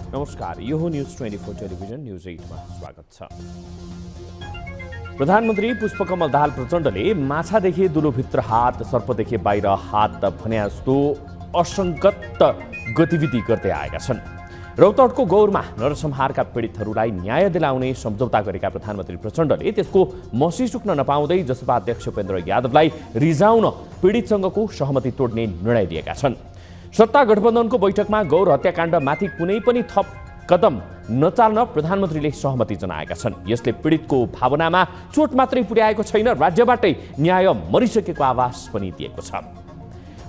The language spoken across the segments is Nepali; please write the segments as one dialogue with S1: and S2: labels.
S1: नमस्कार, यो हो न्यूज 24 टेलिभिजन न्यूज 8 मा स्वागत छ। प्रधानमन्त्री पुष्पकमल दाहाल प्रचण्डले माछादेखि दुलोभित्र हात, सर्पदेखि बाहिर हात भने जस्तो असङ्गत गतिविधि गर्दै आएका छन्। रौतहटको गौरमा नरसंहारका पीडितहरूलाई न्याय दिलाउने सम्झौता गरेका प्रधानमन्त्री प्रचण्डले त्यसको मसी सुक्न नपाउँदै जसपा अध्यक्ष उपेन्द्र यादवलाई रिजाउन पीडितसँगको सहमति तोड्ने निर्णय लिएका छन्। सत्ता गठबन्धनको बैठकमा गौर हत्याकाण्ड माथि कुनै पनि थप कदम नचाल्न प्रधानमन्त्रीले सहमति जनाएका छन्। यसले पीडितको भावनामा चोट मात्रै पुर्याएको छैन, राज्यबाटै न्याय मरिसकेको आभास पनि दिएको छ।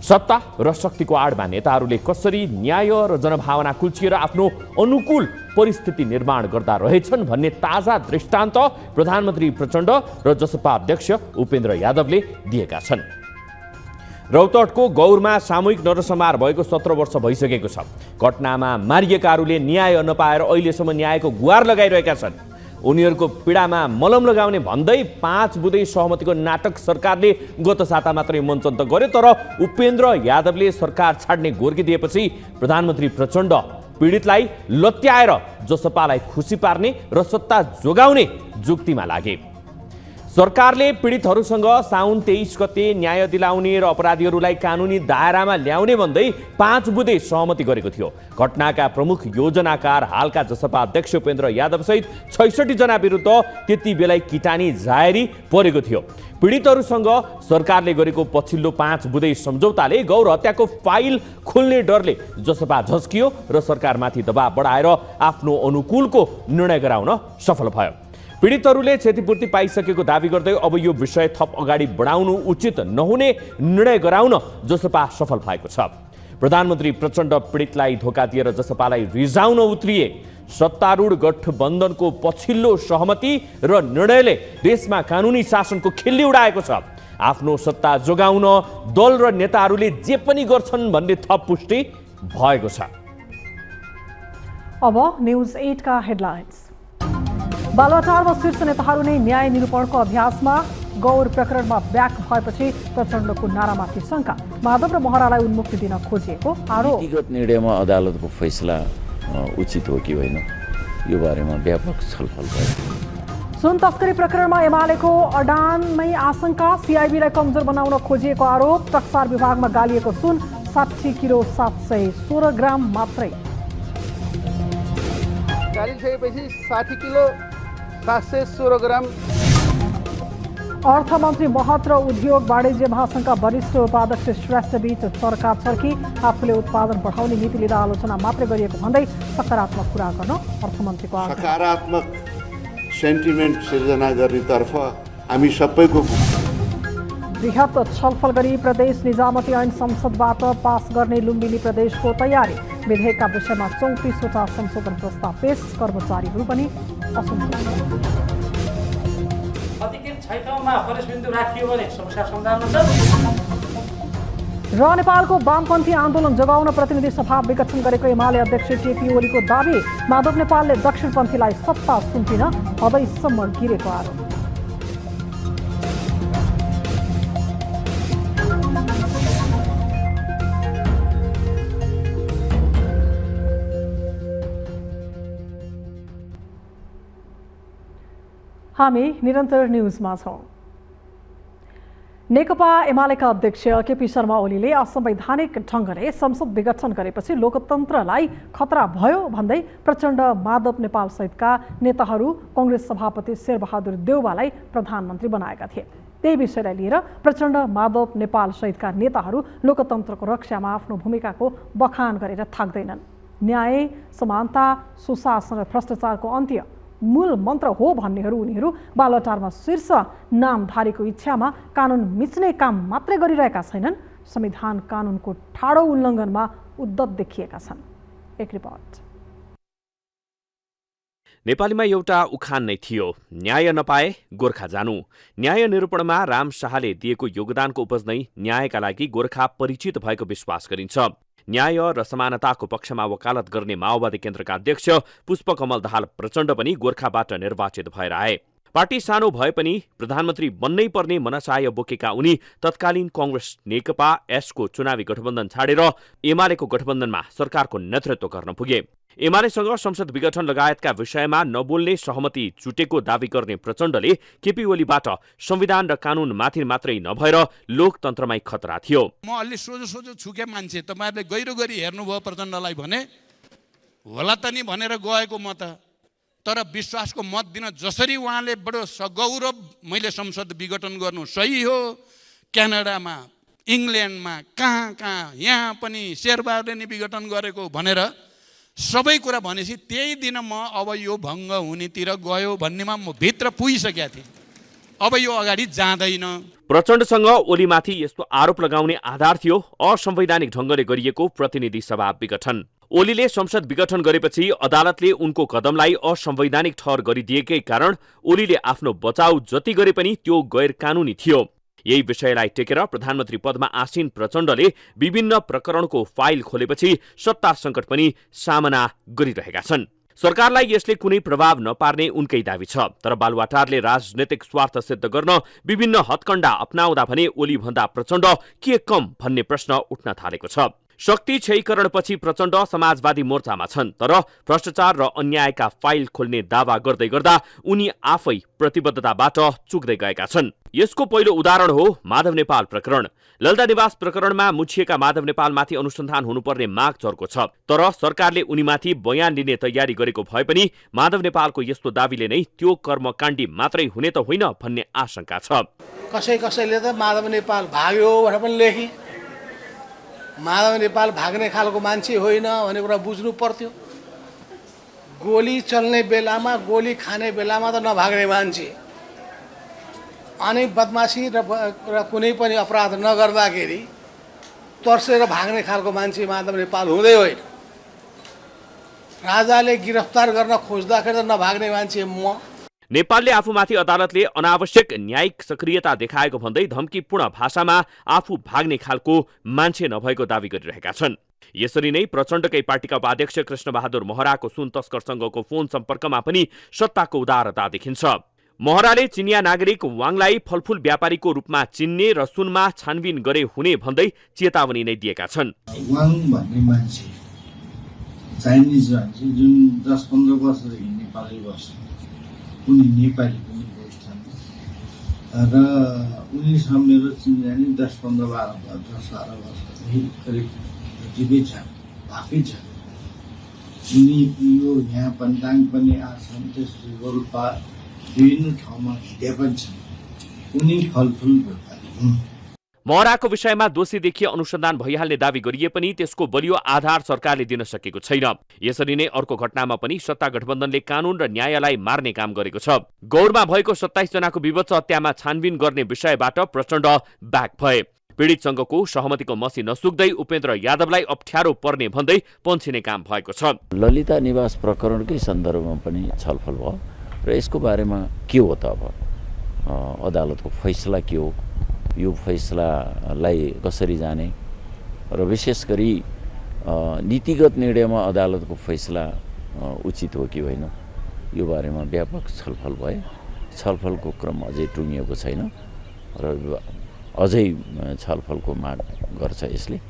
S1: सत्ता र शक्तिको आडमा नेताहरूले कसरी न्याय र जनभावना कुल्चिएर आफ्नो अनुकूल परिस्थिति निर्माण गर्दा रहेछन् भन्ने ताजा दृष्टान्त प्रधानमन्त्री प्रचण्ड र जसपा अध्यक्ष उपेन्द्र यादवले दिएका छन्। रौतहटको गौरमा सामूहिक नरसंहार भएको 17 वर्ष भइसकेको छ। घटनामा मारिएकाहरूले न्याय नपाएर अहिलेसम्म न्यायको गुहार लगाइरहेका छन्। उनीहरूको पीडामा मलम लगाउने भन्दै 5 बुँदे सहमतिको नाटक सरकारले गत साता मात्रै मञ्चन त गर्यो, तर उपेन्द्र यादवले सरकार छाड्ने गोर्की दिएपछि प्रधानमन्त्री प्रचण्ड पीडितलाई लत्याएर जसपालाई खुसी पार्ने र सत्ता जोगाउने जुक्तिमा लागे। सरकारले पीडितहरूसँग साउन 23 गते न्याय दिलाउने र अपराधीहरूलाई कानुनी दायरामा ल्याउने भन्दै 5 बुँदे सहमति गरेको थियो। घटनाका प्रमुख योजनाकार हालका जसपा अध्यक्ष उपेन्द्र यादव सहित 66 जना विरुद्ध त्यति बेलै किटानी जाहेरी परेको थियो। पीडितहरूसँग सरकारले गरेको पछिल्लो 5 बुँदे सम्झौताले गौर हत्याको फाइल खुल्ने डरले जसपा झस्कियो र सरकारमाथि दबाव बढाएर आफ्नो अनुकूलको निर्णय गराउन सफल भयो। पीडितहरूले क्षतिपूर्ति पाइसकेको दावी गर्दै अब यो विषय थप अगाडि बढाउनु उचित नहुने निर्णय गराउन जसपा सफल भएको छ। प्रधानमन्त्री प्रचण्ड पीडितलाई धोका दिएर जसपालाई रिजाउन उत्रिए। सत्तारूढ गठबन्धनको पछिल्लो सहमति र निर्णयले देशमा कानुनी शासनको खिल्ली उडाएको छ। आफ्नो सत्ता जोगाउन दल र नेताहरूले जे पनि गर्छन् भन्ने थप पुष्टि भएको छ।
S2: अब न्यूज 8 का हेडलाइन्स। बालुवाटारमा शीर्ष नेताहरू नै न्याय निरूपणको अभ्यासमा। गौर प्रकरणमा ब्याक भएपछि प्रचण्डको नारामाथि शङ्का। माधव र महरालाई उन्मुक्ति दिन खोजिएको आरोप।
S3: व्यक्तिगत निर्णयमा अदालतको फैसला उचित हो कि होइन, यो बारेमा व्यापक छलफल भयो।
S2: सुन तस्करी प्रकरणमा एमालेको अडानमै आशंका। सिआइबीलाई कमजोर बनाउन खोजिएको आरोप। टक्सार विभागमा गालिएको सुन 60 किलो 716 ग्राम मात्रै।
S4: गालिसकेपछि 60 किलो 716 ग्राम।
S2: अर्थमन्त्री महत र उद्योग वाणिज्य महासङ्घका वरिष्ठ उपाध्यक्ष श्रेष्ठ बीच चर्काचर्की। आफूले उत्पादन बढाउने नीति लिँदा आलोचना मात्रै गरिएको भन्दै सकारात्मक कुरा गर्न अर्थमन्त्रीको आग्रह।
S5: सकारात्मक सेन्टिमेन्ट सिर्जना गर्नेतर्फ हामी सबैको।
S2: बृहत छलफल गरी प्रदेश निजामती ऐन संसदबाट पास गर्ने लुम्बिनी प्रदेशको तयारी। विधेयकका विषयमा 34 वटा संशोधन प्रस्ताव पेश। कर्मचारीहरू पनि असन्तुष्ट।
S6: अधिकृत छैटौँमा प्रवेशबिन्दु राखियो भने समस्या समाधान हुन्छ।
S2: र नेपालको वामपन्थी आन्दोलन जगाउन प्रतिनिधि सभा विघटन गरेको एमाले अध्यक्ष केपी ओलीको दावी। माधव नेपालले दक्षिणपन्थीलाई सत्ता सुम्पिन हदैसम्म गिरेको आरोप। हामी निरन्तर न्यूजमा छौं। नेकपा एमालेका अध्यक्ष केपी शर्मा ओलीले असंवैधानिक ढङ्गले संसद विघटन गरेपछि लोकतन्त्रलाई खतरा भयो भन्दै प्रचण्ड, माधव नेपाल सहितका नेताहरू कांग्रेस सभापति शेरबहादुर देउवालाई प्रधानमन्त्री बनाएका थिए। त्यही विषयलाई लिएर प्रचण्ड, माधव नेपाल सहितका नेताहरू लोकतन्त्रको रक्षामा आफ्नो भूमिकाको बखान गरेर थाक्दैनन्। न्याय, समानता, सुशासन र भ्रष्टाचारको अन्त्य मूल मन्त्र हो भन्नेहरू उनीहरू बालुवाटारमा शीर्ष नामधारीको इच्छामा कानुन मिच्ने काम मात्रै गरिरहेका छैनन्, संविधान कानुनको ठाडो उल्लङ्घनमा उद्धत देखिएका छन्। एक रिपोर्ट।
S1: नेपालीमा एउटा उखान नै थियो, न्याय नपाए गोर्खा जानु। न्याय निरूपणमा राम शाहले दिएको योगदानको उपज नै न्यायका लागि गोर्खा परिचित भएको विश्वास गरिन्छ। न्याय र समानताको पक्षमा वकालत गर्ने माओवादी केन्द्रका अध्यक्ष पुष्पकमल दाहाल प्रचण्ड पनि गोर्खाबाट निर्वाचित भएर आए। पार्टी सानो भए पनि प्रधानमन्त्री बन्नै पर्ने मनसाय बोकेका उनी तत्कालीन कांग्रेस नेकपा एसको चुनावी गठबन्धन छाडेर एमालेको गठबन्धनमा सरकारको नेतृत्व गर्न पुगे। एमालेसँग संसद विघटन लगायतका विषयमा नबोल्ने सहमति जुटेको दावी गर्ने प्रचण्डले केपी ओलीबाट संविधान र कानूनमाथि मात्रै नभएर लोकतन्त्रमै खतरा थियो।
S7: म अलि सोझो छुके मान्छे, तपाईहरुले गहिरो गरी हेर्नुभयो प्रचण्डलाई भने होला त नि भनेर गएको म त, तर विश्वासको मत दिन जसरी उहाँले बडो सगौरव मैले संसद विघटन गर्नु सही हो, क्यानाडामा इङ्ल्यान्डमा कहाँ यहाँ पनि शेरबहादुरले नि विघटन गरेको भनेर सबै कुरा भनेपछि त्यही दिन म अब यो भङ्ग हुनेतिर गयो भन्नेमा म भित्र पुगिसकेका थिएँ। अब यो अगाडि जाँदैन।
S1: प्रचण्डसँग ओलीमाथि यस्तो आरोप लगाउने आधार थियो असंवैधानिक ढङ्गले गरिएको प्रतिनिधि सभा विघटन। ओलीले संसद विघटन गरेपछि अदालतले उनको कदमलाई असंवैधानिक ठहर गरिदिएकै कारण ओलीले आफ्नो बचाउ जति गरे पनि त्यो गैर कानूनी थियो। यही विषयलाई टेकेर प्रधानमन्त्री पदमा आसीन प्रचण्डले विभिन्न प्रकरणको फाइल खोलेपछि सत्ता सङ्कट पनि सामना गरिरहेका छन्। सरकारलाई यसले कुनै प्रभाव नपार्ने उनकै दावी छ, तर बालुवाटारले राजनैतिक स्वार्थ सिद्ध गर्न विभिन्न हत्कण्डा अपनाउँदा भने ओलीभन्दा प्रचण्ड के कम भन्ने प्रश्न उठ्न थालेको छ। शक्ति क्षयीकरणपछि प्रचण्ड समाजवादी मोर्चामा छन्, तर भ्रष्टाचार र अन्यायका फाइल खोल्ने दावा गर्दै गर्दा उनी आफै प्रतिबद्धताबाट चुक्दै गएका छन्। यसको पहिलो उदाहरण हो माधव नेपाल प्रकरण। ललिता निवास प्रकरणमा मुछिएका माधव नेपालमाथि अनुसन्धान हुनुपर्ने माग चर्को छ, तर सरकारले उनीमाथि बयान लिने तयारी गरेको भए पनि माधव नेपालको यस्तो दावीले नै त्यो कर्मकाण्डी मात्रै हुने त होइन भन्ने आशंका छ।
S8: कसैले त माधव नेपाल भाग्यो भनेर पनि लेखे। माधव नेपाल भाग्ने खालको मान्छे होइन भन्ने कुरा बुझ्नु पर्थ्यो। गोली चल्ने बेलामा, गोली खाने बेलामा त नभाग्ने मान्छे, अनि बदमासी र कुनै पनि अपराध नगर्दाखेरि तर्सेर भाग्ने खालको मान्छे माधव नेपाल हुँदै होइन। राजाले गिरफ्तार गर्न खोज्दाखेरि त नभाग्ने मान्छे म।
S1: नेपालले आफूमाथि अदालतले अनावश्यक न्यायिक सक्रियता देखाएको भन्दै धम्कीपूर्ण भाषामा आफू भाग्ने खालको मान्छे नभएको दावी गरिरहेका छन्। यसरी नै प्रचण्डकै पार्टीका उपाध्यक्ष कृष्णबहादुर महराको सुन तस्करसँगको फोन सम्पर्कमा पनि सत्ताको उदारता देखिन्छ। महराले चिनिया नागरिक वाङलाई फलफूल व्यापारीको रूपमा चिन्ने र सुनमा छानबिन गरे हुने भन्दै चेतावनी नै दिएका छन्।
S9: वाङ भन्ने मान्छे चाइनिज मान्छे जुन 10-15 वर्षदेखि नेपालमै बस्छ, उनी नेपाली पनि बोल्छन् र उनीसँग मेरो चिन्जानी 10-15-12 वर्षदेखि करिब जतिकै छ भएकै छ। उनी यो यहाँ पन्टाङ पनि आछन्, त्यसपछि रोल्पा विभिन्न ठाउँमा हिँडे पनि छन्। उनी फलफुल व्यापारी हुन्।
S1: महराको विषयमा दोषी देखिए अनुसन्धान भइहाल्ने दावी गरिए पनि त्यसको बलियो आधार सरकारले दिन सकेको छैन। यसरी नै अर्को घटनामा पनि सत्ता गठबन्धनले कानून र न्यायलाई मार्ने काम गरेको छ। गौरमा भएको 27 जनाको विभत्स हत्यामा छानबिन गर्ने विषयबाट प्रचण्ड ब्याक भए। पीडितसँगको सहमतिको मसी नसुक्दै उपेन्द्र यादवलाई अप्ठ्यारो पर्ने भन्दै पन्छिने काम भएको छ।
S3: ललिता निवास प्रकरणकै सन्दर्भमा पनि छलफल भयो र यसको बारेमा के हो त अब अदालतको फैसला के हो, यो फैसलालाई कसरी जाने र विशेष गरी नीतिगत निर्णयमा अदालतको फैसला उचित हो कि होइन, यो बारेमा व्यापक छलफल भए। छलफलको क्रम अझै टुङ्गिएको छैन र अझै छलफलको माग गर्छ यसले।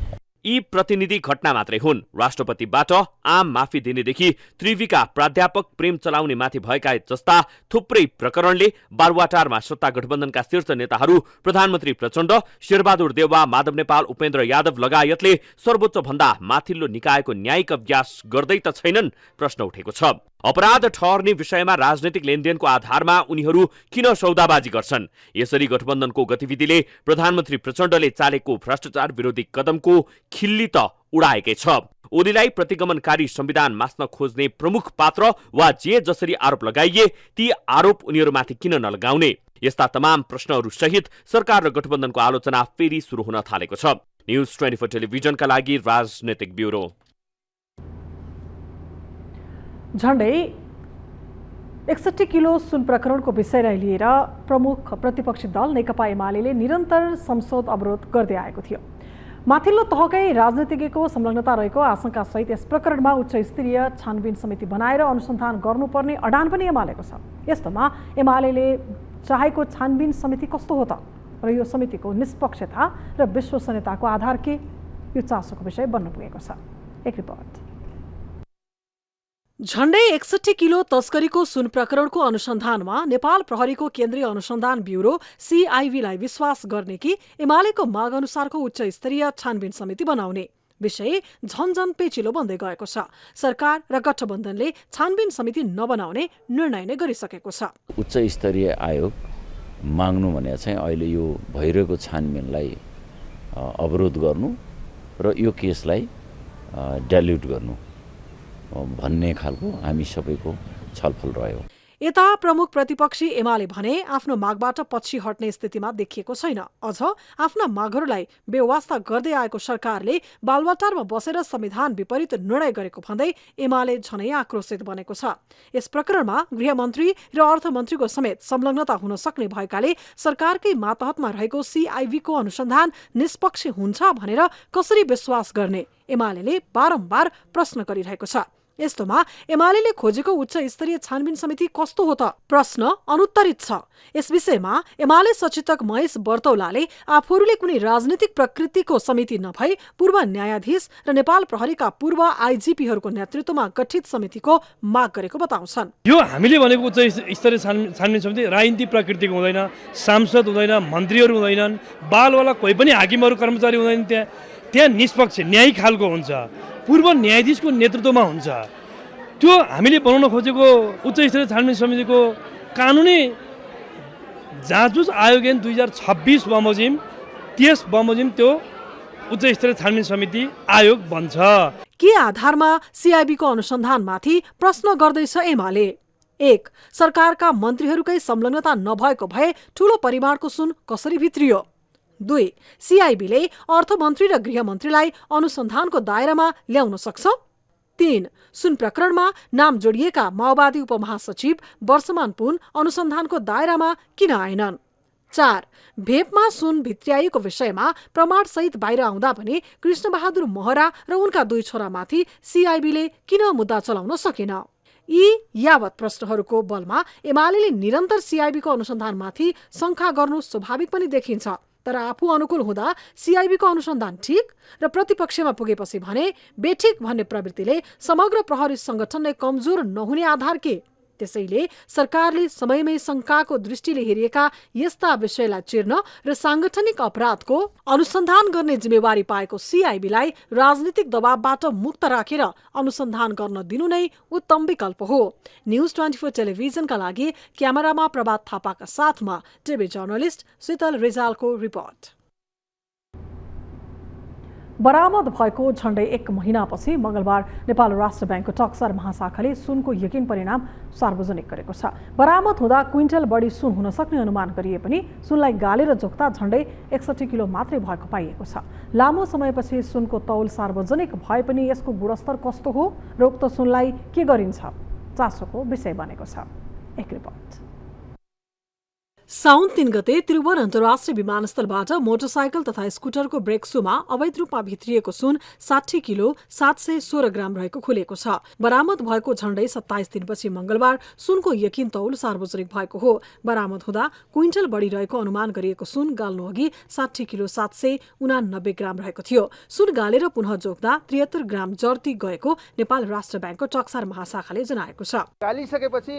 S1: यी प्रतिनिधि घटना मात्रै हुन्। राष्ट्रपतिबाट आम माफी दिनेदेखि त्रिवीका प्राध्यापक प्रेम चलाउने माथि भएका जस्ता थुप्रै प्रकरणले बालुवाटारमा सत्ता गठबन्धनका शीर्ष नेताहरू प्रधानमन्त्री प्रचण्ड, शेरबहादुर देउवा, माधव नेपाल, उपेन्द्र यादव लगायतले सर्वोच्च भन्दा माथिल्लो निकायको न्यायिक अभ्यास गर्दै त छैनन् प्रश्न उठेको छ। अपराध ठहर्ने विषयमा राजनैतिक लेनदेनको आधारमा उनीहरू किन सौदाबाजी गर्छन्? यसरी गठबन्धनको गतिविधिले प्रधानमन्त्री प्रचण्डले चालेको भ्रष्टाचार विरोधी कदमको खिल्ली त उडाएकै छ। ओलीलाई प्रतिगमनकारी संविधान मास्न खोज्ने प्रमुख पात्र वा जे जसरी आरोप लगाइए ती आरोप उनीहरूमाथि किन नलगाउने? यस्ता तमाम प्रश्नहरू सहित सरकार र गठबन्धनको आलोचना फेरि सुरु हुन थालेको छ। न्युज 24 टेलिभिजनका लागि राजनैतिक ब्युरो।
S2: झण्डै 61 किलो सुन प्रकरणको विषयलाई लिएर प्रमुख प्रतिपक्षी दल नेकपा एमाले निरन्तर संसद अवरोध गर्दै आएको थियो। माथिल्लो तहकै राजनीतिज्ञको संलग्नता रहेको आशंकासहित यस प्रकरणमा उच्च स्तरीय छानबिन समिति बनाएर अनुसन्धान गर्नुपर्ने अडान पनि एमालेको छ। यस्तोमा एमाले चाहेको छानबिन समिति कस्तो हो त र यो समितिको निष्पक्षता र विश्वसनीयताको आधार के, यो चासोको विषय बन्न पुगेको छ। एक रिपोर्ट। झण्डै 61 किलो तस्करीको सुन प्रकरणको अनुसन्धानमा नेपाल प्रहरीको केन्द्रीय अनुसन्धान ब्युरो CIB-लाई विश्वास गर्ने कि एमालेको माग अनुसारको उच्च स्तरीय छानबिन समिति बनाउने विषय झन्झन पेचिलो बन्दै गएको छ। सरकार र गठबन्धनले छानबिन समिति नबनाउने निर्णय नै गरिसकेको छ।
S3: उच्च स्तरीय आयोग माग्नु भने चाहिँ अहिले यो भइरहेको छानबिनलाई अवरोध गर्नु र यो केसलाई डाइल्युट गर्नु भन्ने खालको हामी सबैको छलफल रह्यो।
S2: यता प्रमुख प्रतिपक्षी एमाले भने आफ्नो मागबाट पछि हट्ने स्थितिमा देखिएको छैन। अझ आफ्ना मागहरूलाई बेवास्ता गर्दै आएको सरकारले बालुवाटारमा बसेर संविधान विपरीत निर्णय गरेको भन्दै एमाले झनै आक्रोशित बनेको छ। यस प्रकरणमा गृहमन्त्री र अर्थमन्त्रीको समेत संलग्नता हुन सक्ने भएकाले सरकारकै मातहतमा रहेको CIB-को अनुसन्धान निष्पक्ष हुन्छ भनेर कसरी विश्वास गर्ने एमाले बारम्बार प्रश्न गरिरहेको छ। यस्तोमा एमाले खोजेको उच्च स्तरीय छानबिन समिति कस्तो हो त प्रश्न अनुत्तरित छ। यस विषयमा एमाले सचेतक महेश बर्तौलाले आफूहरूले कुनै राजनीतिक प्रकृतिको समिति नभई पूर्व न्यायाधीश र नेपाल प्रहरीका पूर्व IGP-हरूको नेतृत्वमा गठित समितिको माग गरेको बताउँछन्।
S10: यो हामीले भनेको उच्च स्तरीय छानबिन समिति राजनीतिक प्रकृतिको हुँदैन, सांसद हुँदैन, मन्त्रीहरू हुँदैनन्, बालवाला कोही पनि हाकिमहरू कर्मचारी हुँदैन। त्यहाँ निष्पक्ष न्यायिक खालको हुन्छ, पूर्व न्यायाधीशको नेतृत्वमा हुन्छ। त्यो हामीले बनाउन खोजेको उच्च स्तरीय छानबिन समितिको कानुनी जाँचबुझ आयोग 2026 बमोजिम, त्यस बमोजिम त्यो उच्च स्तरीय छानबिन समिति आयोग बन्छ।
S2: के आधारमा CIB-को अनुसन्धानमाथि प्रश्न गर्दैछ एमाले? 1. सरकारका मन्त्रीहरूकै संलग्नता नभएको भए ठूलो परिमाणको सुन कसरी भित्रियो? 2. CIB-ले अर्थमन्त्री र गृहमन्त्रीलाई अनुसन्धानको दायरामा ल्याउन सक्छ? 3. सुन प्रकरणमा नाम जोडिएका माओवादी उपमहासचिव वर्षमान पुन अनुसन्धानको दायरामा किन आएनन्? 4. भेपमा सुन भित्र्याएको विषयमा प्रमाणसहित बाहिर आउँदा पनि कृष्णबहादुर महरा र उनका 2 छोरामाथि CIB-ले किन मुद्दा चलाउन सकेन? यी यावत प्रश्नहरूको बलमा एमाले निरन्तर CIB-को अनुसन्धानमाथि शङ्का गर्नु स्वाभाविक पनि देखिन्छ। तर आफू अनुकूल हुँदा CIB-को अनुसन्धान ठिक र प्रतिपक्षमा पुगेपछि भने बेठिक भन्ने प्रवृत्तिले समग्र प्रहरी संगठन नै कमजोर नहुने आधार के? त्यसैले सरकारले समयमै शङ्काको दृष्टिले हेरिएका यस्ता विषयलाई चिर्न र सांगठनिक अपराधको अनुसन्धान गर्ने जिम्मेवारी पाएको CIB-लाई राजनीतिक दबावबाट मुक्त राखेर अनुसन्धान गर्न दिनु नै उत्तम विकल्प हो। न्युज 24 टेलिभिजनका लागि क्यामेरामा प्रभात थापाका साथमा टिभी जर्नलिस्ट शीतल रिजालको रिपोर्ट। बरामद भएको झण्डै 1 महिनापछि मंगलबार नेपाल राष्ट्र बैंकको टक्सर महाशाखाले सुनको यकिन परिणाम सार्वजनिक गरेको छ। बरामद हुँदा क्विन्टल बढी सुन हुन सक्ने अनुमान गरिए पनि सुनलाई गालेर जोख्दा झण्डै 61 किलो मात्रै भएको पाइएको छ। लामो समयपछि सुनको तौल सार्वजनिक भए पनि यसको गुणस्तर कस्तो हो र उक्त सुनलाई के गरिन्छ चासोको विषय बनेको छ। एक रिपोर्ट। साउन 3 गते त्रिभुवन अन्तर्राष्ट्रिय विमानस्थलबाट मोटरसाइकल तथा स्कुटरको ब्रेक सुमा अवैध रूपमा भित्रिएको सुन 60 किलो 716 ग्राम रहेको खुलेको छ। बरामद भएको झण्डै 27 दिनपछि मंगलबार सुनको यकिन तौल सार्वजनिक भएको हो। बरामद हुँदा क्विन्टल बढी रहेको अनुमान गरिएको सुन गाल्नु अघि 60 किलो 789 ग्राम रहेको थियो। सुन गालेर पुनः जोख्दा 73 ग्राम जर्ती गएको नेपाल राष्ट्र बैंकको टक्सर महाशाखाले जनाएको छ।
S4: गालिसकेपछि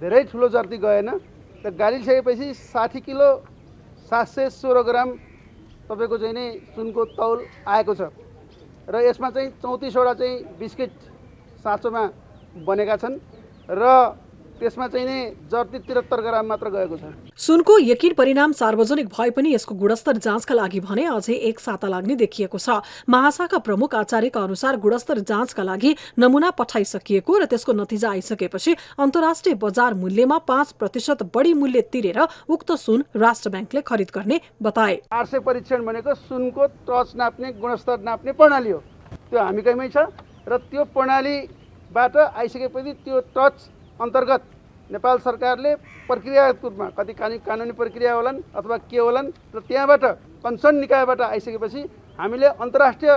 S4: धेरै ठुलो जर्ती गएन, गालिसकेपछि 60 किलो 716 ग्राम तपाईँको चाहिँ नै सुनको तौल आएको छ र यसमा चाहिँ 34वटा चाहिँ बिस्किट साँचोमा बनेका छन् र त्यसमा चाहिँ नै जर्ती 73 ग्राम मात्र गएको छ।
S2: सुनको यकिन परिणाम सार्वजनिक भए पनि यसको गुणस्तर जाँचका लागि भने अझै 1 साता लाग्ने देखिएको छ। महाशाखा प्रमुख आचार्यका अनुसार गुणस्तर जाँचका लागि नमुना पठाइसकिएको र त्यसको नतिजा आइसकेपछि अन्तर्राष्ट्रिय बजार मूल्यमा 5% बढी मूल्य तिरेर उक्त सुन राष्ट्र बैंकले खरिद गर्ने बताए।
S4: RC परीक्षण भनेको सुनको टच नाप्ने गुणस्तर नाप्ने प्रणाली हो। त्यो हामीकैमै छ र त्यो प्रणालीबाट आइसकेपछि त्यो टच अन्तर्गत नेपाल सरकारले प्रक्रियागत रूपमा कति कानुनी प्रक्रिया होलान् अथवा के होलान् र त्यहाँबाट कन्सर्न निकायबाट आइसकेपछि हामीले अन्तर्राष्ट्रिय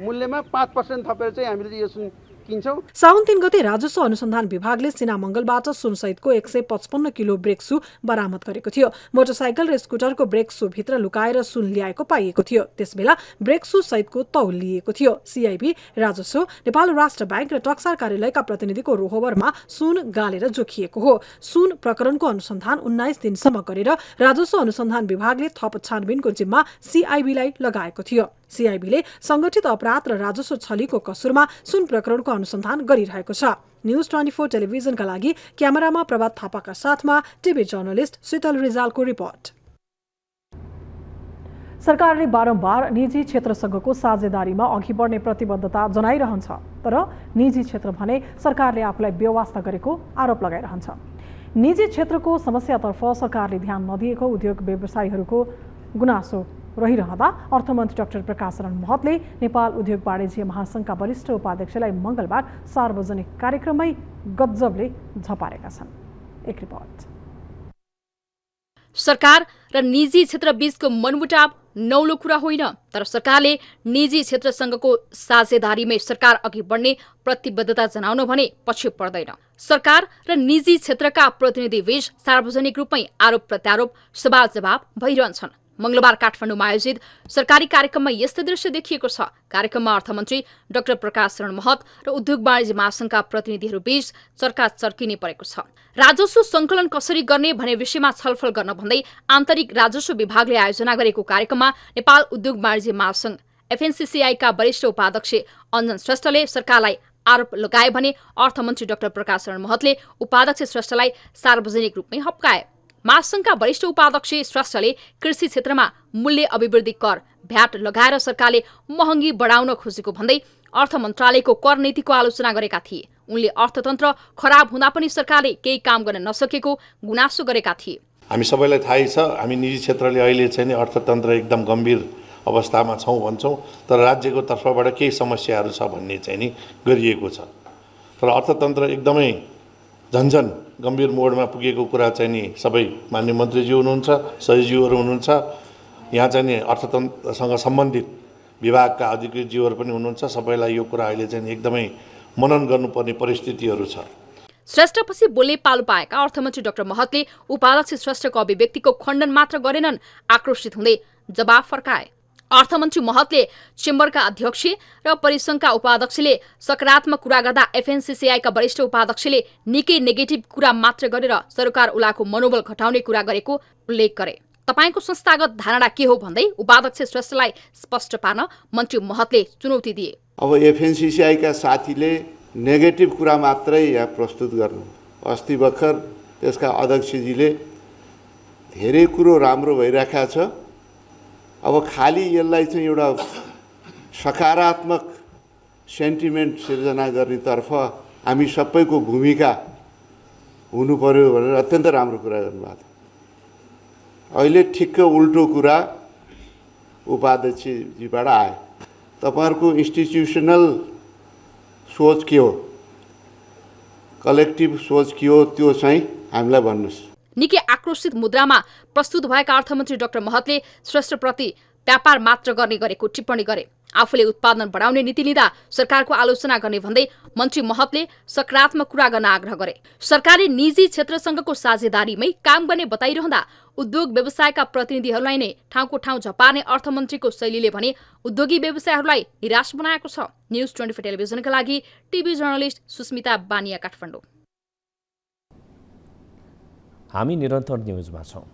S4: मूल्यमा 5% थपेर चाहिँ हामीले यो सुन किन्छौँ।
S2: साउन 3 गते राजस्व अनुसन्धान विभागले सिना मङ्गलबाट सुनसहितको 155 किलो ब्रेक सु बरामद गरेको थियो। मोटरसाइकल र स्कुटरको ब्रेक सु भित्र लुकाएर सुन ल्याएको पाइएको थियो। त्यसबेला ब्रेक सु सहितको तौल लिएको थियो। सीआईबी, राजस्व, नेपाल राष्ट्र बैंक र टक्सार कार्यालयका प्रतिनिधिको रोहबरमा सुन गालेर जोखिएको हो। सुन प्रकरणको अनुसन्धान 19 दिनसम्म गरेर राजस्व अनुसन्धान विभागले थप छानबिनको जिम्मा सीआईबीलाई लगाएको थियो। सीआईबीले संगठित अपराध र राजस्व छलीको कसुरमा सुन प्रकरणको अनुसन्धान गरिरहेको छ। न्यूज 24 टेलिभिजनका लागि क्यामेरामा प्रभात थापाका साथमा टिभी जर्नलिस्ट शीतल रिजालको रिपोर्ट। सरकारले बारम्बार निजी क्षेत्रसँगको साझेदारीमा अघि बढ्ने प्रतिबद्धता जनाइरहन्छ, तर निजी क्षेत्र भने सरकारले आफूलाई बेवास्ता गरेको आरोप लगाइरहन्छ। निजी क्षेत्रको समस्यातर्फ सरकारले ध्यान नदिएको उद्योग व्यवसायीहरूको गुनासो रहिरहँदा अर्थमन्त्री डाक्टर प्रकाश शरण महतले नेपाल उद्योग वाणिज्य महासङ्घका वरिष्ठ उपाध्यक्षलाई मङ्गलबार सार्वजनिक कार्यक्रममै गजबले झपारेका छन्। एक रिपोर्ट।
S11: सरकार र निजी क्षेत्र बीचको मनमुटाव नौलो कुरा होइन, तर सरकारले निजी क्षेत्रसँगको साझेदारीमै सरकार अघि बढ्ने प्रतिबद्धता जनाउनु भने पछि पर्दैन। सरकार र निजी क्षेत्रका प्रतिनिधिबीच सार्वजनिक रूपमै आरोप प्रत्यारोप सवाल जवाब भइरहन्छन्। मंगलबार काठमाडौँमा आयोजित सरकारी कार्यक्रममा यस्तो दृश्य देखिएको छ। कार्यक्रममा अर्थमन्त्री डाक्टर प्रकाश शरण महत र उद्योग वाणिज्य महासङ्घका प्रतिनिधिहरूबीच चर्का-चर्की नै परेको छ। राजस्व सङ्कलन कसरी गर्ने भन्ने विषयमा छलफल गर्न भन्दै आन्तरिक राजस्व विभागले आयोजना गरेको कार्यक्रममा नेपाल उद्योग वाणिज्य महासङ्घ एफएनसीसीआईका वरिष्ठ उपाध्यक्ष अञ्जन श्रेष्ठले सरकारलाई आरोप लगाए भने अर्थमन्त्री डाक्टर प्रकाश शरण महतले उपाध्यक्ष श्रेष्ठलाई सार्वजनिक रूपमै हप्काए। महासङ्घका वरिष्ठ उपाध्यक्ष श्रेष्ठले कृषि क्षेत्रमा मूल्य अभिवृद्धि कर भ्याट लगाएर सरकारले महँगी बढाउन खोजेको भन्दै अर्थ मन्त्रालयको कर नीतिको आलोचना गरेका थिए। उनले अर्थतन्त्र खराब हुँदा पनि सरकारले केही काम गर्न नसकेको गुनासो गरेका थिए।
S12: हामी सबैलाई थाहै छ, हामी निजी क्षेत्रले अहिले चाहिँ नि अर्थतन्त्र एकदम गम्भीर अवस्थामा छौँ भन्छौँ, तर राज्यको तर्फबाट केही समस्याहरू छ भन्ने चाहिँ नि गरिएको छ। तर अर्थतन्त्र एकदमै झन्झन गम्भीर मोडमा पुगेको कुरा चाहिँ नि सबै माननीय मन्त्रीज्यू हुनुहुन्छ, सचिवज्यूहरू हुनुहुन्छ, यहाँ चाहिँ नि अर्थतन्त्रसँग सम्बन्धित विभागका अधिकृतज्यूहरू पनि हुनुहुन्छ। सबैलाई यो कुरा अहिले चाहिँ एकदमै मनन गर्नुपर्ने परिस्थितिहरू छ।
S11: श्रेष्ठपछि बोल्ने पालो पाएका अर्थमन्त्री डाक्टर महतले उपाध्यक्ष श्रेष्ठको अभिव्यक्तिको खण्डन मात्र गरेनन्, आक्रोशित हुँदै जवाफ फर्काए। अर्थमन्त्री महतले चेम्बरका अध्यक्ष र परिसङ्घका उपाध्यक्षले सकारात्मक कुरा गर्दा एफएनसीसीआईका वरिष्ठ उपाध्यक्षले निकै नेगेटिभ कुरा मात्र गरेर सरकार उलाको मनोबल घटाउने कुरा गरेको उल्लेख गरे। तपाईको संस्थागत धारणा के हो भन्दै उपाध्यक्ष श्रेष्ठलाई स्पष्ट पार्न मन्त्री महतले चुनौती दिए।
S5: अब एफएनसीसीआईका साथीले नेगेटिभ कुरा मात्रै यहाँ प्रस्तुत गर्नु, अस्ति भर्खर त्यसका अध्यक्षजीले धेरै कुरो राम्रो भइरहेको छ, अब खाली यसलाई चाहिँ एउटा सकारात्मक सेन्टिमेन्ट सिर्जना गर्नेतर्फ हामी सबैको भूमिका हुनु पर्यो भनेर अत्यन्त राम्रो कुरा गर्नुभएको थियो। अहिले ठिक्क उल्टो कुरा उपाध्यक्षजीबाट आयो। तपाईहरुको इन्स्टिट्युसनल सोच के हो, कलेक्टिभ सोच के हो, त्यो चाहिँ हामीलाई भन्नुस्।
S11: निकै आक्रोशित मुद्रामा प्रस्तुत भएका अर्थमन्त्री डाक्टर महतले श्रेष्ठप्रति व्यापार मात्र गर्ने गरेको टिप्पणी गरे। आफूले उत्पादन बढाउने नीति लिँदा सरकारको आलोचना गर्ने भन्दै मन्त्री महतले सकारात्मक कुरा गर्न आग्रह गरे। सरकारले निजी क्षेत्रसँगको साझेदारीमै काम गर्ने बताइरहँदा उद्योग व्यवसायका प्रतिनिधिहरूलाई नै ठाउँको ठाउँ झपार्ने अर्थमन्त्रीको शैलीले भने उद्योगी व्यवसायहरूलाई निराश बनाएको छ। न्यूज 24 टेलिभिजनका लागि टिभी जर्नलिस्ट सुस्मिता बानिया, काठमाडौँ।
S1: हामी निरन्तर न्यूजमा छौँ।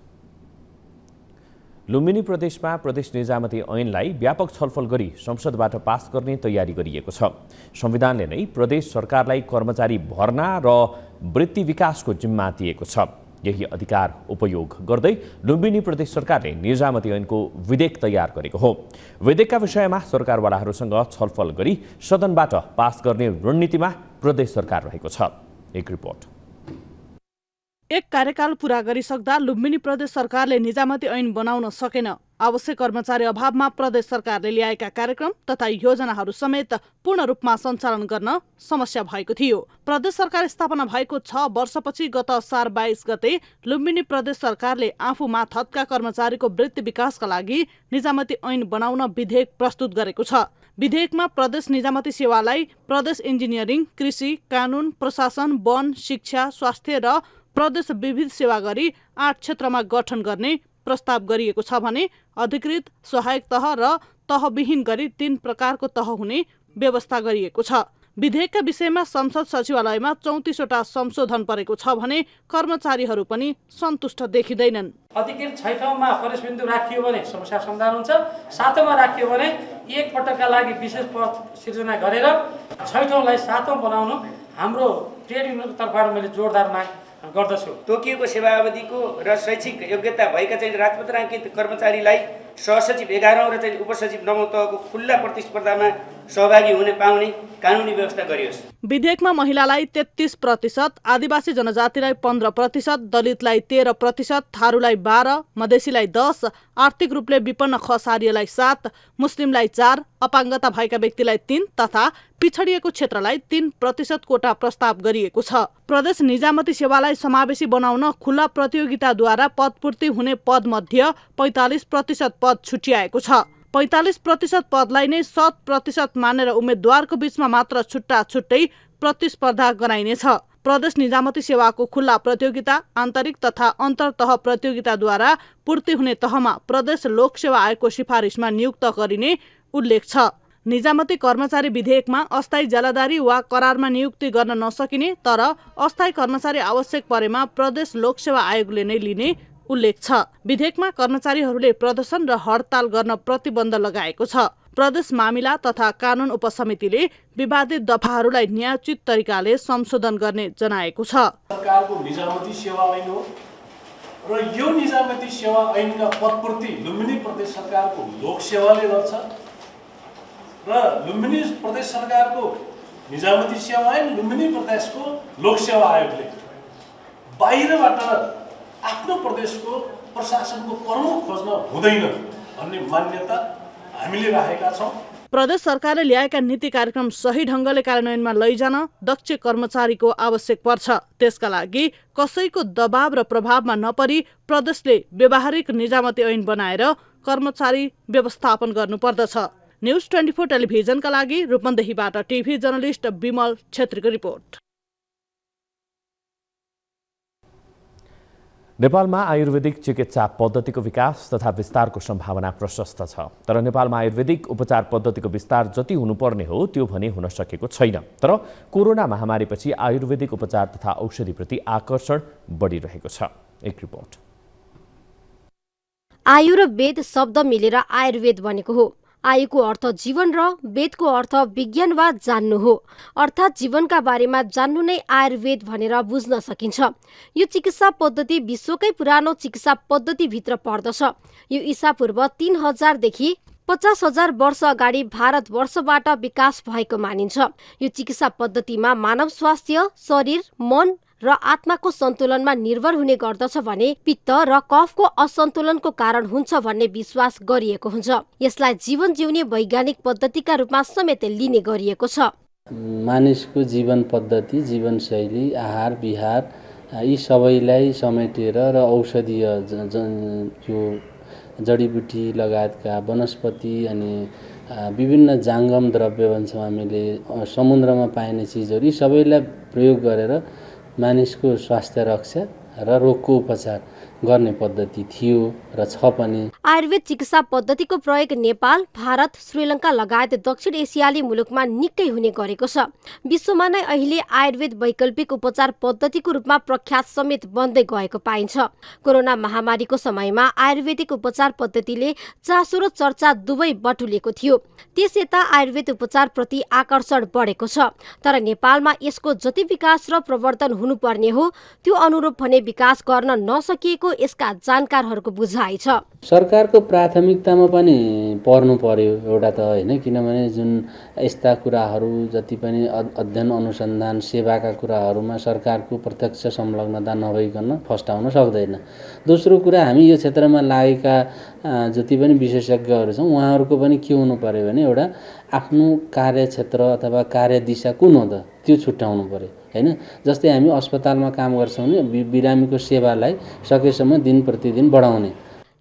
S1: लुम्बिनी प्रदेशमा प्रदेश निजामती ऐनलाई व्यापक छलफल गरी संसदबाट पास गर्ने तयारी गरिएको छ। संविधानले नै प्रदेश सरकारलाई कर्मचारी भर्ना र वृत्ति विकासको जिम्मा दिएको छ। यही अधिकार उपयोग गर्दै लुम्बिनी प्रदेश सरकारले निजामती ऐनको विधेयक तयार गरेको हो। विधेयकका विषयमा सरकारवालाहरूसँग छलफल गरी सदनबाट पास गर्ने रणनीतिमा प्रदेश सरकार रहेको छ। एक रिपोर्ट।
S13: एक कार्यकाल पूरा गरिसक्दा लुम्बिनी प्रदेश सरकारले निजामती ऐन बनाउन सकेन। आवश्यक कर्मचारी अभावमा प्रदेश सरकारले ल्याएका कार्यक्रम तथा योजनाहरू समेत पूर्ण रूपमा सञ्चालन गर्न समस्या भएको थियो। प्रदेश सरकार स्थापना भएको 6 वर्षपछि गत असार 22 गते लुम्बिनी प्रदेश सरकारले आफू मातहतका कर्मचारीको वृत्ति विकासका लागि निजामती ऐन बनाउन विधेयक प्रस्तुत गरेको छ। विधेयकमा प्रदेश निजामती सेवालाई प्रदेश इन्जिनियरिङ, कृषि, कानुन, प्रशासन, वन, शिक्षा, स्वास्थ्य र प्रदेश विविध सेवा गरी 8 क्षेत्रमा गठन गर्ने प्रस्ताव गरिएको छ भने अधिकृत, सहायक तह र तहविहीन गरी 3 प्रकारको तह हुने व्यवस्था गरिएको छ। विधेयकका विषयमा संसद सचिवालयमा 34 वटा संशोधन परेको छ भने कर्मचारीहरू पनि सन्तुष्ट देखिँदैनन्।
S6: अधिकृत 6 ठाउँमा प्रवेश बिन्दु राखियो भने समस्या समाधान हुन्छ, 7 मा राखियो भने एक पटकका लागि विशेष पद सिर्जना गरेर 6 ठाउँलाई 7 मा बनाउनु हाम्रो ट्रेड युनियनको तर्फबाट मैले जोरदार माग गर्दछु।
S14: तोकिएको सेवा अवधिको र शैक्षिक योग्यता भएका राजपत्राङ्कित कर्मचारीलाई सहसचिव 11औं र उपसचिव 9औं तहको खुल्ला प्रतिस्पर्धामा सहभागी हुन पाउने कानुनी व्यवस्था गरियोस्।
S13: विधेयकमा महिलालाई 33%, आदिवासी जनजातिलाई 15%, दलितलाई 13%, थारूलाई 12%, मधेसीलाई 10%, आर्थिक रूपले विपन्न खसारियालाई 7%, मुस्लिमलाई 4%, अपाङ्गता भएका व्यक्तिलाई 3% तथा पिछडिएको क्षेत्रलाई 3% कोटा प्रस्ताव गरिएको छ। प्रदेश निजामती सेवालाई समावेशी बनाउन खुल्ला प्रतियोगिताद्वारा पदपूर्ति हुने पद मध्ये 45% पद छुट्याएको छ। 45% पदलाई नै 100% मानेर उम्मेद्वारको बीचमा मात्र छुट्टा छुट्टै प्रतिस्पर्धा गराइनेछ। प्रदेश निजामती सेवाको खुल्ला प्रतियोगिता, आन्तरिक तथा अन्तर्तह प्रतियोगिताद्वारा पूर्ति हुने तहमा प्रदेश लोकसेवा आयोगको सिफारिसमा नियुक्त गरिने उल्लेख छ। निजामती कर्मचारी विधेयकमा अस्थायी जलादारी वा करारमा नियुक्ति गर्न नसकिने तर अस्थायी कर्मचारी आवश्यक परेमा प्रदेश लोकसेवा आयोगले नै लिने उल्लेख छ। विधेयकमा कर्मचारीहरूले प्रदर्शन र हडताल गर्न प्रतिबन्ध लगाएको छ। प्रदेश मामिला तथा कानुन उपसमितिले विवादित दफाहरूलाई न्यायोचित तरिकाले संशोधन गर्ने जनाएको छ।
S10: सरकारको निजामती सेवा ऐन हो र यो निजामती सेवा ऐनका पदपूर्ति लुम्बिनी प्रदेश सरकारको लोकसेवाले गर्छ र लुम्बिनी प्रदेश सरकारको निजामती सेवा ऐन लुम्बिनी प्रदेशको लोकसेवा आयोगले बाहिरबाट आफ्नो प्रदेशको प्रशासनको प्रमुख खोज्न हुँदैन भन्ने मान्यता हामीले राखेका छौँ।
S13: प्रदेश सरकारले ल्याएका नीति कार्यक्रम सही ढङ्गले कार्यान्वयनमा लैजान दक्ष कर्मचारीको आवश्यक पर्छ। त्यसका लागि कसैको दबाव र प्रभावमा नपरी प्रदेशले व्यावहारिक निजामती ऐन बनाएर कर्मचारी व्यवस्थापन गर्नुपर्दछ। न्युज 24 टेलिभिजनका लागि रूपन्देहीबाट टिभी जर्नलिस्ट विमल छेत्रीको रिपोर्ट।
S1: नेपालमा आयुर्वेदिक चिकित्सा पद्धतिको विकास तथा विस्तारको सम्भावना प्रशस्त छ, तर नेपालमा आयुर्वेदिक उपचार पद्धतिको विस्तार जति हुनुपर्ने हो त्यो भने हुन सकेको छैन। तर कोरोना महामारीपछि आयुर्वेदिक उपचार तथा औषधिप्रति आकर्षण बढिरहेको छ। एक रिपोर्ट।
S15: आयु र वेद शब्द मिलेर आयुर्वेद बनेको हो। आयुको अर्थ जीवन र वेदको अर्थ विज्ञान वा जान्नु हो। अर्थात् जीवनका बारेमा जान्नु नै आयुर्वेद भनेर बुझ्न सकिन्छ। यो चिकित्सा पद्धति विश्वकै पुरानो चिकित्सा पद्धतिभित्र पर्दछ। यो ईसापूर्व 3000 देखि 50,000 वर्ष अगाडि भारतवर्षबाट विकास भएको मानिन्छ। यो चिकित्सा पद्धतिमा मानव स्वास्थ्य, शरीर, मन र आत्माको सन्तुलनमा निर्भर हुने गर्दछ भने पित्त र कफको असन्तुलनको कारण हुन्छ भन्ने विश्वास गरिएको हुन्छ। यसलाई जीवन जिउने वैज्ञानिक पद्धतिका रूपमा समेत लिने गरिएको छ।
S16: मानिसको जीवन पद्धति, जीवनशैली, आहार विहार यी सबैलाई समेटेर र औषधीय यो जडीबुटी लगायतका वनस्पति अनि विभिन्न जाङ्गम द्रव्य भन्छौँ हामीले, समुद्रमा पाइने चिजहरू यी सबैलाई प्रयोग गरेर मानिसको स्वास्थ्य रक्षा र रोगको उपचार गर्ने पद्धति थियो र छ पनि।
S15: आयुर्वेद चिकित्सा पद्धतिको प्रयोग नेपाल, भारत, श्रीलङ्का लगायत दक्षिण एसियाली मुलुकमा निकै हुने गरेको छ। विश्वमा नै अहिले आयुर्वेद वैकल्पिक उपचार पद्धतिको रूपमा प्रख्यात समेत बन्दै गएको पाइन्छ। कोरोना महामारीको समयमा आयुर्वेदिक उपचार पद्धतिले चासो र चर्चा दुवै बटुलेको थियो। त्यस यता आयुर्वेद उपचार प्रति आकर्षण बढेको छ। तर नेपालमा यसको जति विकास र प्रवर्धन हुनुपर्ने हो त्यो अनुरूप भने विकास गर्न नसकिएको यसका जानकारहरूको बुझाइ छ।
S16: सरकारको प्राथमिकतामा पनि पर्नु पर्यो एउटा त होइन, किनभने जुन यस्ता कुराहरू जति पनि अध्ययन अनुसन्धान सेवाका कुराहरूमा सरकारको प्रत्यक्ष संलग्नता नभइकन फस्टाउन सक्दैन। दोस्रो कुरा, हामी यो क्षेत्रमा लागेका जति पनि विशेषज्ञहरू छौँ उहाँहरूको पनि के हुनु पर्यो भने एउटा आफ्नो कार्यक्षेत्र अथवा कार्यदिशा कुन हो त त्यो छुट्याउनु पर्यो होइन। जस्तै हामी अस्पतालमा काम गर्छौँ भने बिरामीको सेवालाई सकेसम्म दिन प्रतिदिन बढाउने।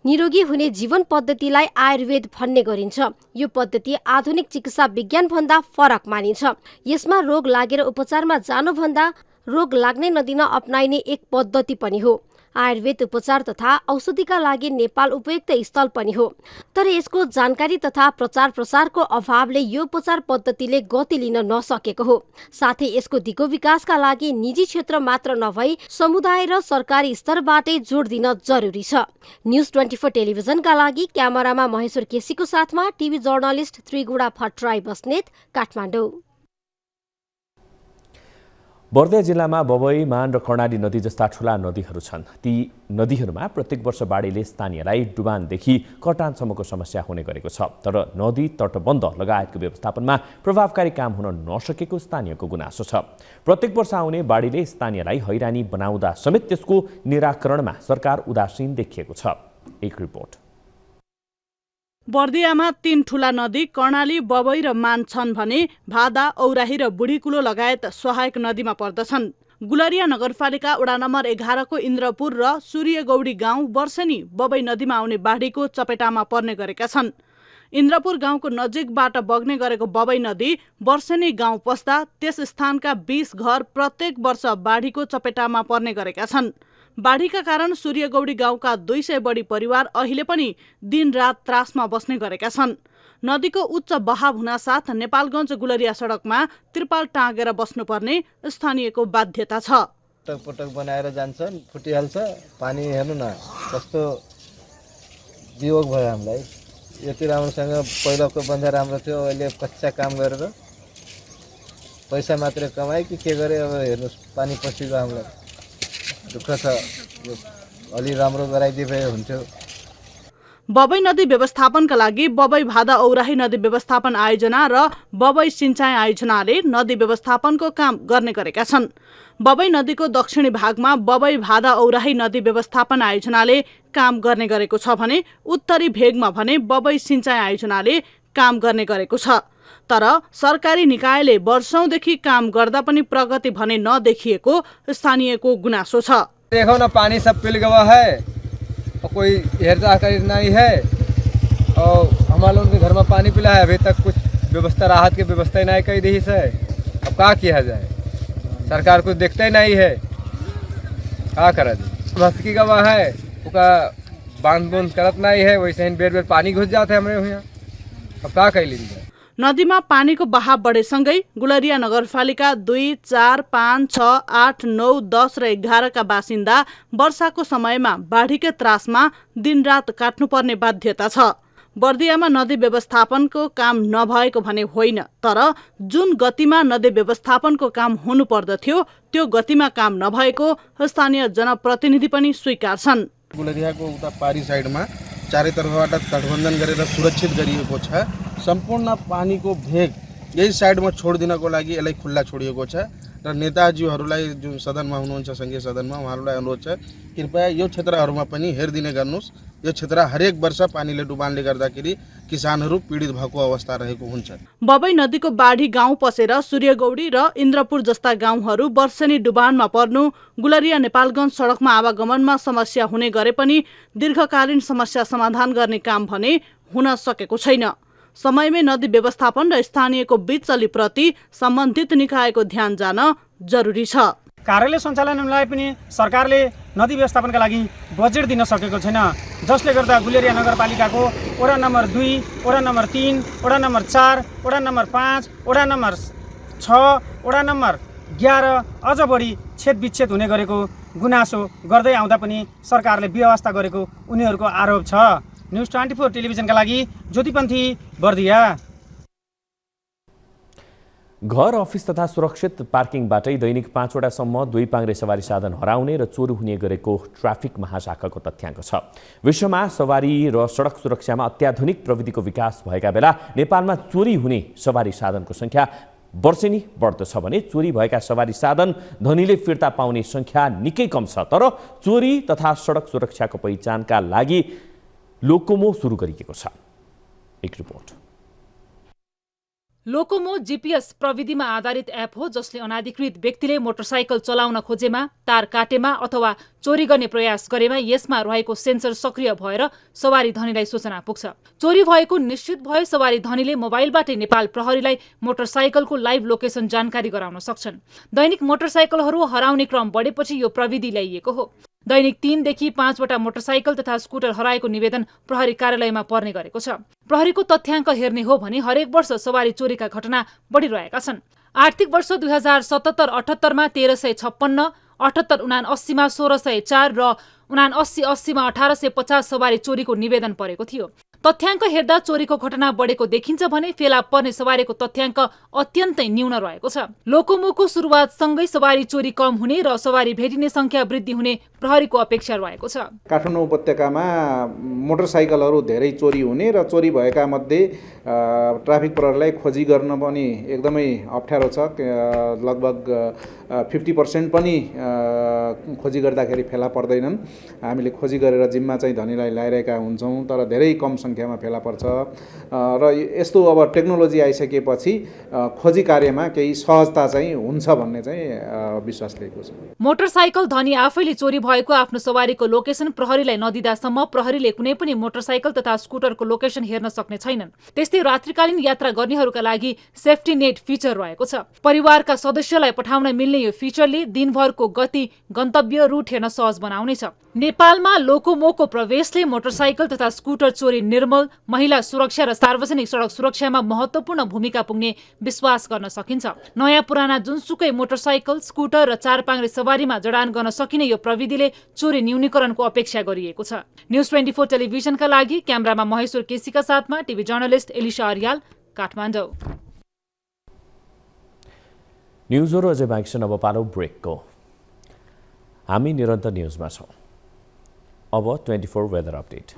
S15: निरोगी हुने जीवन पद्धतिलाई आयुर्वेद भन्ने गरिन्छ। यो पद्धति आधुनिक चिकित्सा विज्ञान भन्दा फरक मानिन्छ। यसमा रोग लागेर उपचारमा जानुभन्दा रोग लाग्नै नदिन अपनाइने एक पद्धति पनि हो। आयुर्वेद उपचार तथा औषधिका लागि नेपाल उपयुक्त स्थल पनि हो, तर यसको जानकारी तथा प्रचार प्रसारको अभावले यो उपचार पद्धतिले गति लिन नसकेको हो। साथै यसको दिगो विकासका लागि निजी क्षेत्र मात्र नभई समुदाय र सरकारी स्तरबाटै जोड दिन जरुरी छ। न्युज 24 टेलिभिजनका लागि क्यामेरामा महेश्वर केसीको साथमा टिभी जर्नलिस्ट त्रिगुडा भट्टराई बस्नेत, काठमाडौँ।
S1: बर्दिया जिल्लामा बबई, मान र कर्णाली नदी जस्ता ठूला नदीहरू छन्। ती नदीहरूमा प्रत्येक वर्ष बाढीले स्थानीयलाई डुबानदेखि कटानसम्मको समस्या हुने गरेको छ। तर नदी तटबन्ध लगायतको व्यवस्थापनमा प्रभावकारी काम हुन नसकेको स्थानीयको गुनासो छ। प्रत्येक वर्ष आउने बाढीले स्थानीयलाई हैरानी बनाउँदा समेत त्यसको निराकरणमा सरकार उदासीन देखिएको छ। एक रिपोर्ट।
S13: बर्दियामा 3 ठूला नदी कर्णाली, बबई र मान छन् भने भादा, औराही र बुढीकुलो लगायत सहायक नदीमा पर्दछन्। गुलरिया नगरपालिका वडा नम्बर 11 को इन्द्रपुर र सूर्यगौडी गाउँ वर्षेनी बबई नदीमा आउने बाढीको चपेटामा पर्ने गरेका छन्। इन्द्रपुर गाउँको नजिकबाट बग्ने गरेको बबई नदी वर्षेनी गाउँ पस्दा त्यस स्थानका 20 घर प्रत्येक वर्ष बाढीको चपेटामा पर्ने गरेका छन्। बाढीका कारण सूर्यगौडी गाउँका 200 बढी परिवार अहिले पनि दिनरात त्रासमा बस्ने गरेका छन्। नदीको उच्च बहाव हुनासाथ नेपालगञ्ज गुलरिया सडकमा त्रिपाल टाँगेर बस्नुपर्ने स्थानीयको बाध्यता छ।
S17: पटक बनाएर जान्छन्, फुटिहाल्छ पानी। हेर्नु न कस्तो वियोग भयो हामीलाई। यति राम्रोसँग पहिलाको भन्दा राम्रो थियो, अहिले कच्चा काम गरेर पैसा मात्रै कमाए कि के गरे। अब हेर्नुहोस् पानी पसिगयो, हामीलाई दुःख छ। यो अलि राम्रो गराइदिए भए हुन्थ्यो।
S13: बबई नदी व्यवस्थापनका लागि बबई भादा औराही नदी व्यवस्थापन आयोजना र बबई सिंचाई आयोजनाले नदी व्यवस्थापनको काम गर्ने गरेका छन्। बबई नदीको दक्षिणी भागमा बबई भादा औराही नदी व्यवस्थापन आयोजनाले काम गर्ने गरेको छ भने उत्तरी भेगमा भने बबई सिंचाई आयोजनाले काम गर्ने गरेको छ। तर सरकारी निकायले वर्षौंदेखि काम गर्दा पनि प्रगति भने नदेखिएको स्थानीयको गुनासो छ।
S18: देखो न पानी सब पिल गया है और कोई हेरचाह नहीं है और हमारे लोगों के घर में पानी पिला है। अभी तक कुछ व्यवस्था राहत की व्यवस्था ही नहीं कही दी है। अब क्या किया जाए, सरकार कुछ देखते ही नहीं है, क्या करा जाए। भस्की गवा है उसका बांध बूंद करत नहीं है, वैसे ही बेर बेर पानी घुस जाते हैं हमारे यहाँ। अब क्या कह लीजिए।
S13: नदीमा पानीको बहाव बढेसँगै गुलरिया नगरपालिका 2, 4, 5, 6, 8, 9, 10 र 11 का बासिन्दा वर्षाको समयमा बाढीकै त्रासमा दिनरात काट्नुपर्ने बाध्यता छ। बर्दियामा नदी व्यवस्थापनको काम नभएको भने होइन, तर जुन गतिमा नदी व्यवस्थापनको काम हुनुपर्दथ्यो त्यो गतिमा काम नभएको स्थानीय जनप्रतिनिधि पनि स्वीकार छन्।
S4: गुलरियाको उता पारी साइडमा चारैतर्फबाट तटबन्धन गरेर सुरक्षित गरिएको छ। सम्पूर्ण पानीको भेग यही साइडमा छोडिदिनको लागि यसलाई खुल्ला छोडिएको छ र नेताजीहरूलाई जुन सदनमा हुनुहुन्छ सङ्घीय सदनमा उहाँहरूलाई अनुरोध छ कृपया यो क्षेत्रहरूमा पनि हेरदिने गर्नुहोस्। यो क्षेत्र हरेक वर्ष पानीले डुबानले गर्दाखेरि किसानहरू पीडित भएको अवस्था रहेको हुन्छ।
S13: बबई नदीको बाढी गाउँ पसेर सूर्यगौडी र इन्द्रपुर जस्ता गाउँहरू वर्षेनी डुबानमा पर्नु गुलरिया नेपालगञ्ज सडकमा आवागमनमा समस्या हुने गरे पनि दीर्घकालीन समस्या समाधान गर्ने काम भने हुन सकेको छैन। समयमै नदी व्यवस्थापन र स्थानीयको बिचलीप्रति सम्बन्धित निकायको ध्यान जान जरुरी छ।
S19: कार्यालय सञ्चालनलाई पनि सरकारले नदी व्यवस्थापनका लागि बजेट दिन सकेको छैन, जसले गर्दा गुलेरिया नगरपालिकाको वडा नम्बर 2, वडा नम्बर 3, वडा नम्बर 4, वडा नम्बर 5, वडा नम्बर 6, वडा नम्बर 11 अझ बढी छेदविच्छेद हुने गरेको गुनासो गर्दै आउँदा पनि सरकारले व्यवस्था गरेको उनीहरूको आरोप छ। न्युज 24 टेलिभिजनका लागि ज्योतिपन्थी, बर्दिया।
S1: घर अफिस तथा सुरक्षित पार्किङबाटै दैनिक 5वटासम्म 2 पाङ्ग्रे सवारी साधन हराउने र चोरी हुने गरेको ट्राफिक महाशाखाको तथ्याङ्क छ। विश्वमा सवारी र सडक सुरक्षामा अत्याधुनिक प्रविधिको विकास भएका बेला नेपालमा चोरी हुने सवारी साधनको संख्या वर्षेनी बढ्दो छ भने चोरी भएका सवारी साधन धनीले फिर्ता पाउने संख्या निकै कम छ। तर चोरी तथा सडक सुरक्षाको पहिचानका लागि लोकोमो सुरु गरिएको छ। एक रिपोर्ट।
S20: लोकोमो जीपीएस प्रविधिमा आधारित एप हो जसले अनाधिकृत व्यक्तिले मोटरसाइकल चलाउन खोजेमा, तार काटेमा अथवा चोरी गर्ने प्रयास गरेमा यसमा रहेको सेन्सर सक्रिय भएर सवारी धनीलाई सूचना पुग्छ। चोरी भएको निश्चित भए सवारी धनीले मोबाइलबाटै नेपाल प्रहरीलाई मोटरसाइकलको लाइभ लोकेसन जानकारी गराउन सक्छन्। दैनिक मोटरसाइकलहरू हराउने क्रम बढेपछि यो प्रविधि ल्याइएको हो। दैनिक 3 देखि 5 वटा मोटरसाइकल तथा स्कुटर हराएको निवेदन प्रहरी कार्यालयमा पर्ने गरेको छ। प्रहरीको तथ्याङ्क हेर्ने हो भने हरेक वर्ष सवारी चोरीका घटना बढिरहेका छन्। आर्थिक वर्ष 2077-78 मा 1356, 78-79 मा 1604 र 79-80 मा 1850 सवारी चोरीको निवेदन परेको थियो। तथ्याङ्क हेर्दा चोरीको घटना बढेको देखिन्छ भने फेला पर्ने सवारीको तथ्याङ्क अत्यन्तै न्यून रहेको छ। लोकोमोको सुरुवातसँगै सवारी चोरी कम हुने र सवारी भेटिने संख्या वृद्धि हुने प्रहरीको अपेक्षा रहेको छ।
S21: काठमाडौँ उपत्यकामा मोटरसाइकलहरू धेरै चोरी हुने र चोरी भएका मध्ये ट्राफिक प्रहरीलाई खोजी गर्न पनि एकदमै अप्ठ्यारो छ। लगभग 50% पनि खोजी गर्दाखेरि फेला पर्दैनन्। हामीले खोजी गरेर जिम्मा चाहिँ धनीलाई ल्याइरहेका हुन्छौँ तर धेरै कम संख्यामा फेला पर्छ र यस्तो अब टेक्नोलोजी आइसकेपछि खोजी कार्यमा केही सहजता चाहिँ हुन्छ भन्ने चाहिँ विश्वास लिएको छ।
S20: मोटरसाइकल धनी आफैले चोरी भएको आफ्नो सवारीको लोकेसन प्रहरीलाई नदिँदासम्म प्रहरीले कुनै पनि मोटरसाइकल तथा स्कुटरको लोकेसन हेर्न सक्ने छैनन्। त्यस्तै रात्रिकालीन यात्रा गर्नेहरूका लागि सेफ्टी नेट फिचर रहेको छ। परिवारका सदस्यलाई पठाउन मिल्ने यो फिचरले दिनभरको गति, गन्तव्य, रुट हेर्न सहज बनाउनेछ। नेपालमा लोकोमोको प्रवेशले मोटरसाइकल तथा स्कुटर चोरी निर्मूल, महिला सुरक्षा र सार्वजनिक सडक सुरक्षामा महत्त्वपूर्ण भूमिका पुग्ने विश्वास गर्न सकिन्छ। नयाँ पुराना जुनसुकै मोटरसाइकल, स्कुटर र 4 पाङ्ग्रे सवारीमा जडान गर्न सकिने यो प्रविधिले चोरी न्यूनीकरणको अपेक्षा गरिएको छ। न्युज 24 टेलिभिजनका लागि क्यामेरामा महेश्वर केसीका साथमा टिभी जर्नलिस्ट एलिसा अर्याल, काठमाडौँ।
S1: न्युजहरू अझै बाँकी छन्, अब पालो ब्रेकको। हामी निरन्तर न्युजमा छौँ। अब 24 वेदर अपडेट।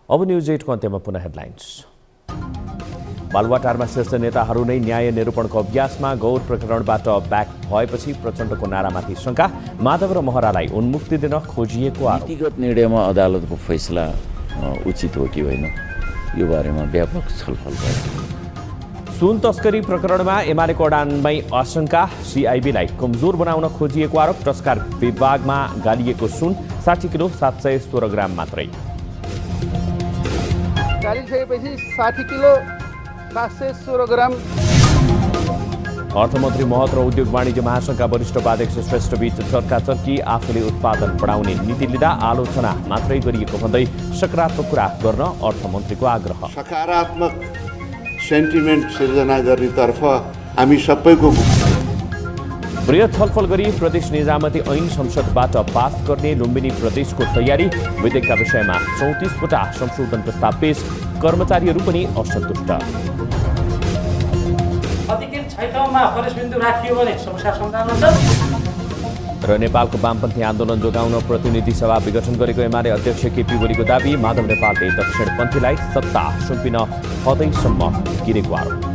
S1: अब न्युज 8 को अन्त्यमा पुनः हेडलाइन्स। बालुवाटारमा शीर्ष नेताहरू नै न्याय निरूपणको अभ्यासमा, गौर प्रकरणबाट ब्याक भएपछि प्रचण्डको नारामाथि शङ्का, माधव र महरालाई उन्मुक्ति दिन खोजिएको आरोप।
S3: नीतिगत निर्णयमा अदालतको फैसला उचित हो कि होइन यो बारेमा व्यापक छलफल भयो।
S1: सुन तस्करी प्रकरणमा एमालेको अडानमै आशंका, सिआइबीलाई कमजोर बनाउन खोजिएको आरोप। तस्कर विभागमा गालिएको सुन 60 किलो 716 ग्राम मात्रै।
S4: गालिसकेपछि 60 किलो 716 ग्राम।
S1: अर्थमन्त्री महत र उद्योग वाणिज्य महासङ्घका वरिष्ठ उपाध्यक्ष श्रेष्ठ बीच चर्काचर्की, आफूले उत्पादन बढाउने नीति लिँदा आलोचना मात्रै गरिएको भन्दै सकारात्मक कुरा गर्न अर्थमन्त्रीको आग्रह।
S5: सकारात्मक सेन्टिमेन्ट सिर्जना गर्नेतर्फ हामी सबैको।
S1: बृहत छलफल गरी प्रदेश निजामती ऐन संसदबाट पास गर्ने लुम्बिनी प्रदेशको तयारी। विधेयकका विषयमा 34 वटा संशोधन प्रस्ताव पेश, कर्मचारीहरू पनि असन्तुष्ट।
S6: अधिकृत छैटौँमा फरेस्ट बिन्दु राखियो भने समस्या समाधान हुन्छ।
S1: र नेपालको वामपन्थी आन्दोलन जोगाउन प्रतिनिधि सभा विघटन गरेको एमाले अध्यक्ष केपी ओलीको दाबी। माधव नेपालले दक्षिणपन्थीलाई सत्ता सुम्पिन हदैसम्म गिरेको आरोप।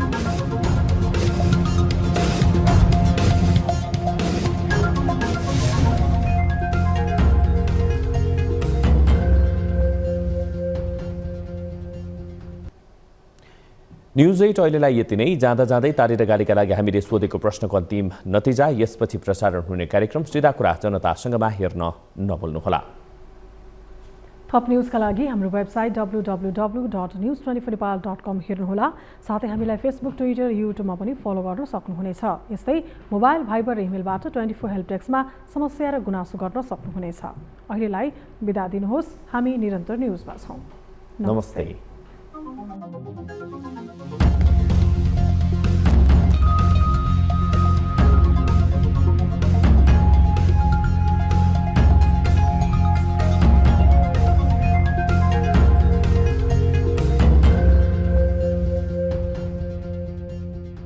S1: न्युज 8 अहिलेलाई यति नै। जाँदा जाँदै तारी र गालीका लागि हामीले सोधेको प्रश्नको अन्तिम नतिजा, यसपछि प्रसारण हुने कार्यक्रम सिधा कुरा जनतासँगमा हेर्न नभुल्नुहोला।
S2: थप न्युजका लागि हाम्रो वेबसाइट www.news24nepal.com हेर्नुहोला। साथै हामीलाई फेसबुक, ट्विटर, युट्युबमा पनि फलो गर्न सक्नुहुनेछ। यस्तै मोबाइल, भाइबर र इमेलबाट 24 हेल्प डेस्कमा समस्या र गुनासो गर्न सक्नुहुनेछ। अहिलेलाई बिदा दिनुहोस्। हामी निरन्तर न्युजमा छौँ।
S1: नमस्ते।